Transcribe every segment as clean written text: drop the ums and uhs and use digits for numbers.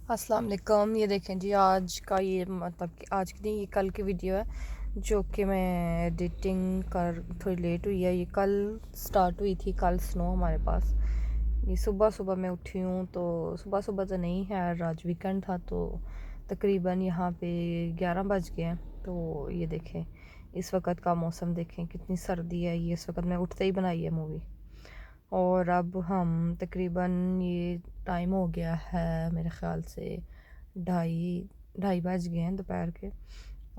अस्सलाम वालेकुम। ये देखें जी, आज का ये मतलब कि आज की नहीं, ये कल की वीडियो है जो कि मैं एडिटिंग कर थोड़ी लेट हुई है। ये कल स्टार्ट हुई थी, कल स्नो हमारे पास। ये सुबह सुबह मैं उठी हूँ, तो सुबह सुबह तो नहीं है, आज वीकेंड था तो तकरीबन यहाँ पे 11 बज गए हैं। तो ये देखें इस वक्त का मौसम, देखें कितनी सर्दी है। ये इस वक्त मैं उठते ही बनाई है मूवी। और अब हम तकरीबन ये टाइम हो गया है मेरे ख़्याल से ढाई ढाई बज गए हैं दोपहर के।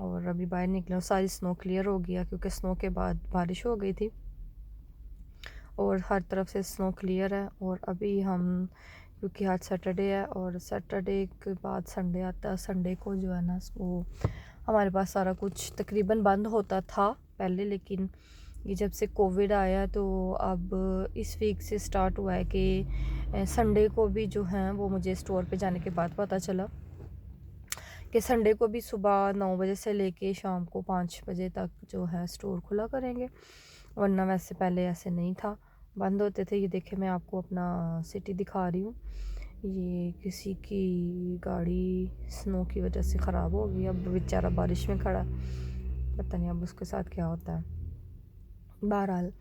और अभी बाहर निकले और सारी स्नो क्लियर हो गया, क्योंकि स्नो के बाद बारिश हो गई थी और हर तरफ से स्नो क्लियर है। और अभी हम, क्योंकि आज सैटरडे है और सैटरडे के बाद संडे आता है, संडे को जो है ना वो हमारे पास सारा कुछ तकरीबन बंद होता था पहले, लेकिन ये जब से कोविड आया तो अब इस वीक से स्टार्ट हुआ है कि संडे को भी जो है वो मुझे स्टोर पे जाने के बाद पता चला कि संडे को भी सुबह 9 बजे से लेके शाम को 5 बजे तक जो है स्टोर खुला करेंगे, वरना वैसे पहले ऐसे नहीं था, बंद होते थे। ये देखे मैं आपको अपना सिटी दिखा रही हूँ। ये किसी की गाड़ी स्नो की वजह से ख़राब हो गई, अब बेचारा बारिश में खड़ा, पता नहीं अब उसके साथ क्या होता है। बहरहाल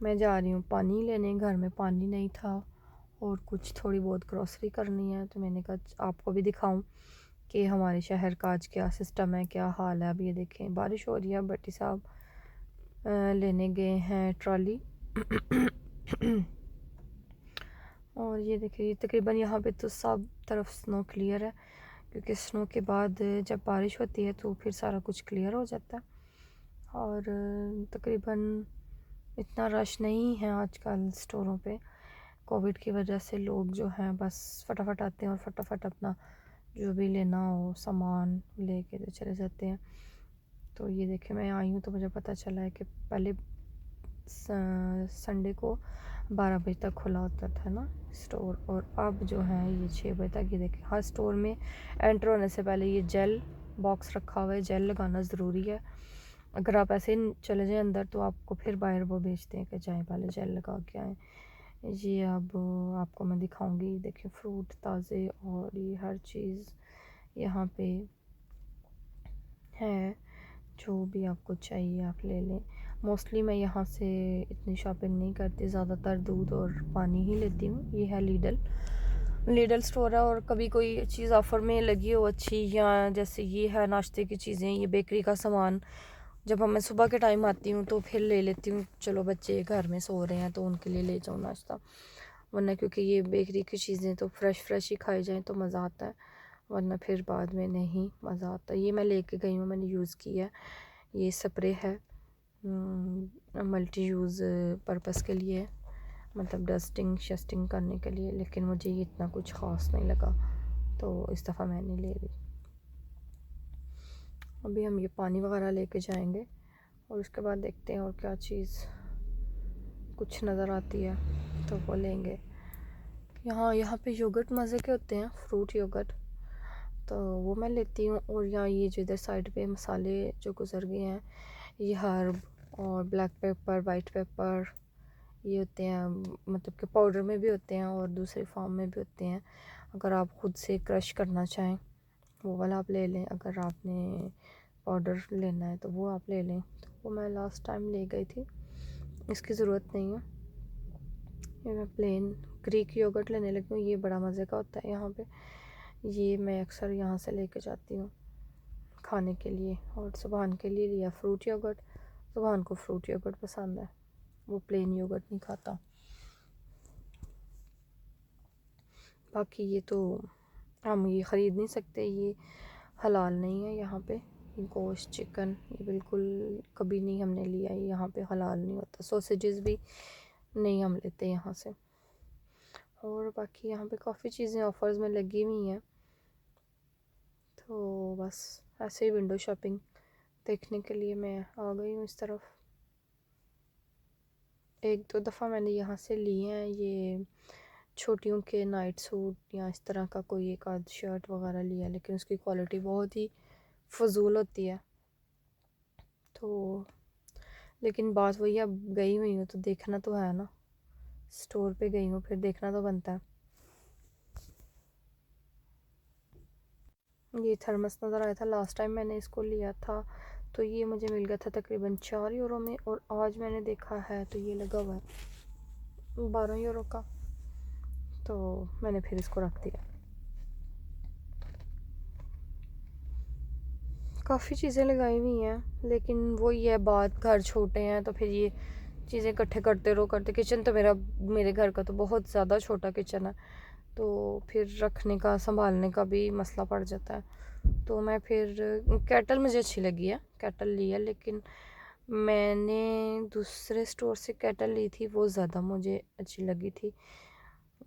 मैं जा रही हूँ पानी लेने, घर में पानी नहीं था और कुछ थोड़ी बहुत ग्रॉसरी करनी है, तो मैंने कहा आपको भी दिखाऊं कि हमारे शहर का आज क्या सिस्टम है, क्या हाल है। अब ये देखें बारिश हो रही है, भट्टी साहब लेने गए हैं ट्रॉली और ये देखिए तकरीबन यहाँ पे तो सब तरफ स्नो क्लियर है, क्योंकि स्नो के बाद जब बारिश होती है तो फिर सारा कुछ क्लियर हो जाता है। और तकरीबन इतना रश नहीं है आजकल स्टोरों पे, कोविड की वजह से लोग जो हैं बस फटाफट आते हैं और फटाफट अपना जो भी लेना हो सामान लेके तो चले जाते हैं। तो ये देखे मैं आई हूँ तो मुझे पता चला है कि पहले संडे को 12 बजे तक खुला होता था ना स्टोर, और अब जो है ये 6 बजे तक। ये देखें हर स्टोर में एंटर होने से पहले ये जेल बॉक्स रखा हुआ है, जेल लगाना ज़रूरी है। अगर आप ऐसे ही चले जाएं अंदर तो आपको फिर बाहर वो भेजते हैं कि जाएं पहले जेल लगा के आएँ। ये अब आपको मैं दिखाऊंगी, देखिए फ्रूट ताज़े और ये हर चीज़ यहाँ पे है, जो भी आपको चाहिए आप ले लें। मोस्टली मैं यहाँ से इतनी शॉपिंग नहीं करती, ज़्यादातर दूध और पानी ही लेती हूँ। ये है लीडल स्टोर है, और कभी कोई चीज़ ऑफ़र में लगी हो अच्छी, या जैसे ये है नाश्ते की चीज़ें, ये बेकरी का सामान, जब मैं सुबह के टाइम आती हूँ तो फिर ले लेती हूँ, चलो बच्चे घर में सो रहे हैं तो उनके लिए ले जाऊँ नाश्ता, वरना क्योंकि ये बेकरी की चीज़ें तो फ्रेश ही खाई जाएँ तो मज़ा आता है, वरना फिर बाद में नहीं मज़ा आता। ये मैं लेके गई हूँ, मैंने यूज़ की है। ये स्प्रे है, मल्टी यूज़ पर्पस के लिए, मतलब डस्टिंग शस्टिंग करने के लिए, लेकिन मुझे ये इतना कुछ ख़ास नहीं लगा तो इस दफ़ा मैं नहीं ले रही। अभी हम ये पानी वगैरह लेके जाएंगे और उसके बाद देखते हैं और क्या चीज़ कुछ नज़र आती है तो वो लेंगे। यहाँ पे योगर्ट मज़े के होते हैं, फ्रूट योगर्ट, तो वो मैं लेती हूँ। और यहाँ ये जो इधर साइड पे मसाले जो गुजर गए हैं, ये हर्ब और ब्लैक पेपर, वाइट पेपर, ये होते हैं, मतलब कि पाउडर में भी होते हैं और दूसरे फॉर्म में भी होते हैं। अगर आप ख़ुद से क्रश करना चाहें वो वाला आप ले लें, अगर आपने पाउडर लेना है तो वो आप ले लें। तो वो मैं लास्ट टाइम ले गई थी, इसकी ज़रूरत नहीं है। ये मैं प्लेन ग्रीक योगर्ट लेने लगी हूँ, ये बड़ा मज़े का होता है यहाँ पे। ये मैं अक्सर यहाँ से लेके जाती हूँ खाने के लिए। और सुबहान के लिए लिया फ्रूट योगर्ट, सुबहान को फ्रूट योगर्ट पसंद है, वो प्लेन योगर्ट नहीं खाता। बाकी ये तो हम ये ख़रीद नहीं सकते, ये हलाल नहीं है यहाँ पे। गोश्त चिकन ये बिल्कुल कभी नहीं हमने लिया, ये यहाँ पे हलाल नहीं होता। सॉसेजेस भी नहीं हम लेते यहाँ से। और बाकी यहाँ पे काफ़ी चीज़ें ऑफ़र्स में लगी हुई हैं, तो बस ऐसे ही विंडो शॉपिंग देखने के लिए मैं आ गई हूँ इस तरफ। एक दो दफ़ा मैंने यहाँ से लिए हैं ये छोटियों के नाइट सूट या इस तरह का कोई एक आध शर्ट वगैरह लिया, लेकिन उसकी क्वालिटी बहुत ही फजूल होती है। तो लेकिन बात वही, अब गई हुई हूँ तो देखना तो है ना, स्टोर पे गई हूँ फिर देखना तो बनता है। ये थर्मस नज़र आया था लास्ट टाइम मैंने इसको लिया था, तो ये मुझे मिल गया था तकरीबन 4 यूरो में, और आज मैंने देखा है तो ये लगा हुआ है 12 यूरो का, तो मैंने फिर इसको रख दिया। काफ़ी चीज़ें लगाई हुई हैं, लेकिन वही है बात, घर छोटे हैं तो फिर ये चीज़ें इकट्ठे करते किचन तो मेरे घर का तो बहुत ज़्यादा छोटा किचन है, तो फिर रखने का संभालने का भी मसला पड़ जाता है। तो मैं फिर केटल मुझे अच्छी लगी है, केटल ली है, लेकिन मैंने दूसरे स्टोर से केटल ली थी, वो ज़्यादा मुझे अच्छी लगी थी।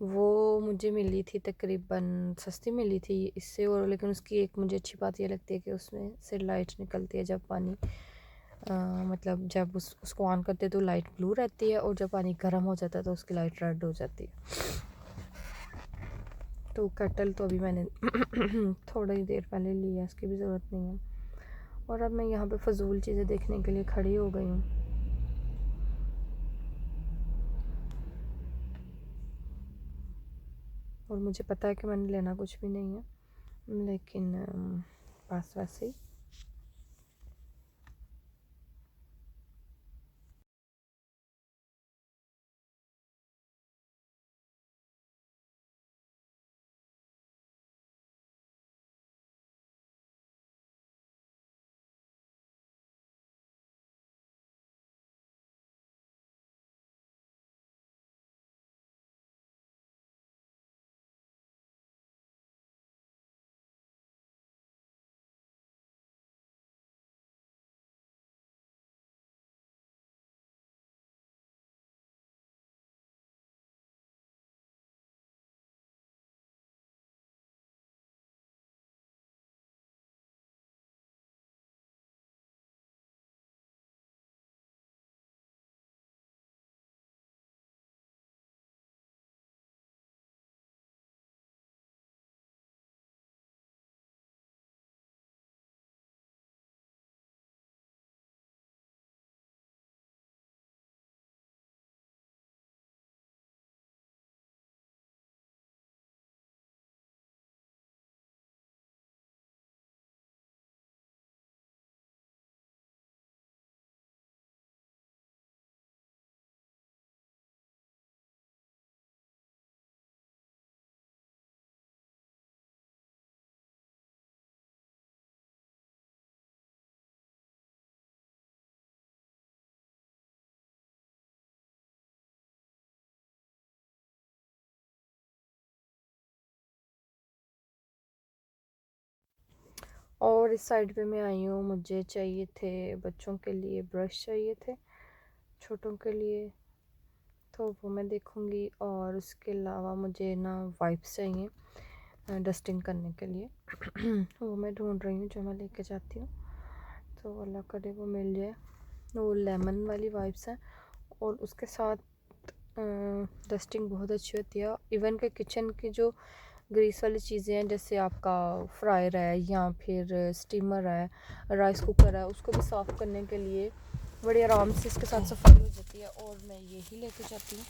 वो मुझे मिली थी तकरीबन सस्ती मिली थी इससे, और लेकिन उसकी एक मुझे अच्छी बात ये लगती है कि उसमें से लाइट निकलती है जब पानी मतलब जब उसको ऑन करते हैं तो लाइट ब्लू रहती है, और जब पानी गर्म हो जाता है तो उसकी लाइट रेड हो जाती है। तो केटल तो अभी मैंने थोड़ी देर पहले ली है, इसकी भी ज़रूरत नहीं है। और अब मैं यहाँ पे फ़जूल चीज़ें देखने के लिए खड़ी हो गई हूँ। और मुझे पता है कि मैंने लेना कुछ भी नहीं है, लेकिन बस वैसे ही। और इस साइड पे मैं आई हूँ, मुझे चाहिए थे बच्चों के लिए ब्रश चाहिए थे, छोटों के लिए, तो वो मैं देखूँगी। और उसके अलावा मुझे ना वाइप्स चाहिए डस्टिंग करने के लिए वो मैं ढूंढ रही हूँ जो मैं लेके जाती हूँ, तो अल्लाह करे वो मिल जाए। वो लेमन वाली वाइप्स हैं, और उसके साथ डस्टिंग बहुत अच्छी होती है। इवन के किचन की जो ग्रीस वाली चीज़ें हैं, जैसे आपका फ्रायर है या फिर स्टीमर है, राइस कुकर है, उसको भी साफ़ करने के लिए बड़ी आराम से इसके साथ सफाई हो जाती है। और मैं यही लेके जाती हूँ,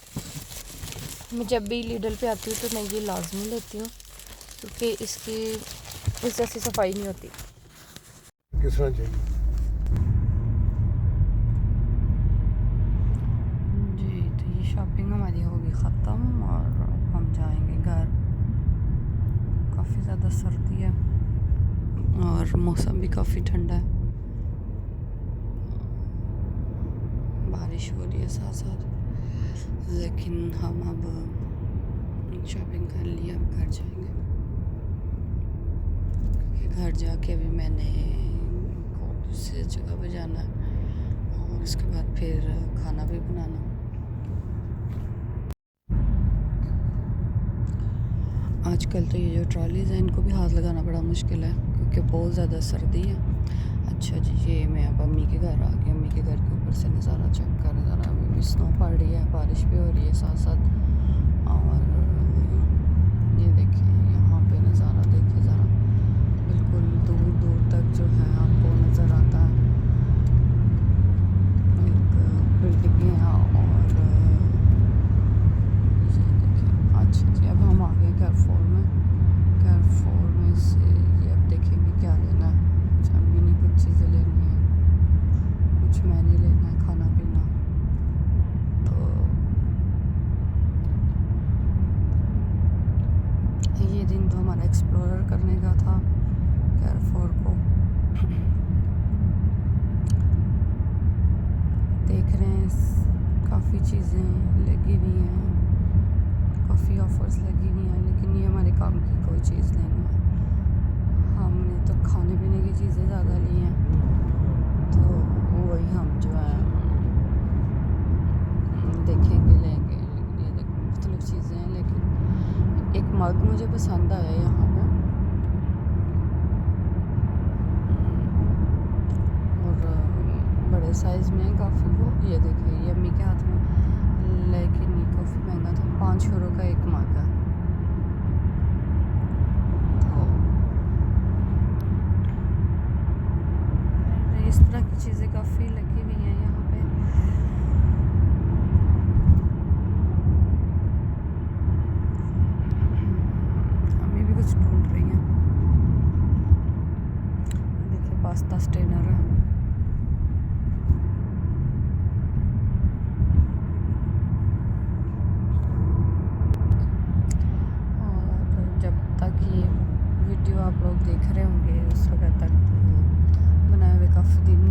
मैं जब भी लीडल पे आती हूँ तो मैं ये लाजमी लेती हूँ, क्योंकि इसकी इस जैसी सफाई नहीं होती। किस तरह चाहिए जी, तो ये शॉपिंग हमारी होगी ख़त्म, और हम जाएंगे घर। काफ़ी ज़्यादा सर्दी है और मौसम भी काफ़ी ठंडा है, बारिश हो रही है साथ साथ, लेकिन हम अब शॉपिंग कर लिया, अब घर जाएंगे, क्योंकि घर जाके अभी मैंने को दूसरी जगह पे जाना है, और इसके बाद फिर खाना भी बनाना। आजकल तो ये जो ट्रॉलीज़ हैं इनको भी हाथ लगाना बड़ा मुश्किल है, क्योंकि बहुत ज़्यादा सर्दी है। अच्छा जी, ये मैं अब अम्मी के घर आ गई, अम्मी के घर के ऊपर से नज़ारा चेक कर, ज़रा अभी भी स्नो पड़ रही है, बारिश भी हो रही है साथ साथ। और ये देखिए यहाँ पे नज़ारा देखिए ज़रा, बिल्कुल दूर दूर तक जो है आपको नज़र आता है, एक बिल्डिंगें हैं। और ये देखिए, अच्छा जी अब हम आ गए कैरफोर में से ये अब देखेंगे दिखाने का था कैरफोर को। देख रहे हैं काफ़ी चीज़ें लगी हुई हैं, काफ़ी ऑफ़र्स लगी हुई हैं, लेकिन ये हमारे काम की कोई चीज़ नहीं है। हमने तो खाने पीने की चीज़ें ज़्यादा ली हैं, तो वही हम जो है देखेंगे लेंगे। लेकिन ये देखो मुख्तलिफ चीज़ें हैं, लेकिन एक मग मुझे पसंद आया यहाँ पे, और बड़े साइज़ में है काफ़ी वो। ये देखिए ये अम्मी के हाथ में, लेकिन ये काफ़ी महंगा था, 5 यूरो का एक मग है। तो इस तरह की चीज़ें काफ़ी लगी हुई हैं यहाँ पे। अम्मी भी कुछ ढूंढ रही हैं। देखिए पास्ता स्टेनर है। जब तक ये वीडियो आप लोग देख रहे होंगे उस वक्त तक बनाए हुए काफ़ी दिन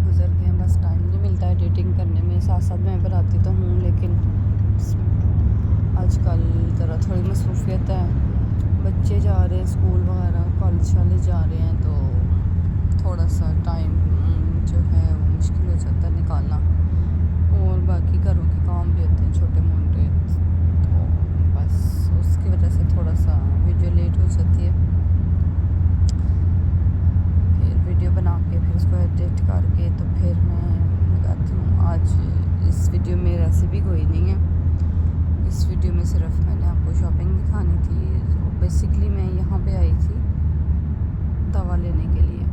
गुजर गए हैं। बस टाइम नहीं मिलता एडिटिंग करने में। साथ साथ मैं बनाती तो हूँ, लेकिन आजकल ज़रा थोड़ी मसरूफियत है। बच्चे जा रहे हैं स्कूल वगैरह, कॉलेज वाले जा रहे हैं, तो थोड़ा सा टाइम जो है वो मुश्किल हो जाता है निकालना। और बाकी घरों के काम भी होते हैं छोटे मोटे, तो बस उसकी वजह से थोड़ा सा वीडियो लेट हो जाती है। फिर वीडियो बना के फिर उसको एडिट करके तो फिर मैं लगाती हूँ। आज इस वीडियो में रेसिपी कोई नहीं है, इस वीडियो में सिर्फ मैंने आपको शॉपिंग दिखानी थी। तो बेसिकली मैं यहाँ पे आई थी दवा लेने के लिए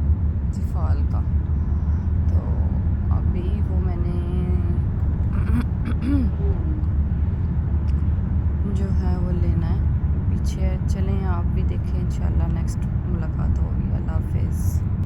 ज़िफ़ाल का, तो अभी वो मैंने जो है वो लेना है। पीछे चलें आप भी देखें, इंशाल्लाह नेक्स्ट मुलाकात होगी। अल्लाह हाफ़िज़।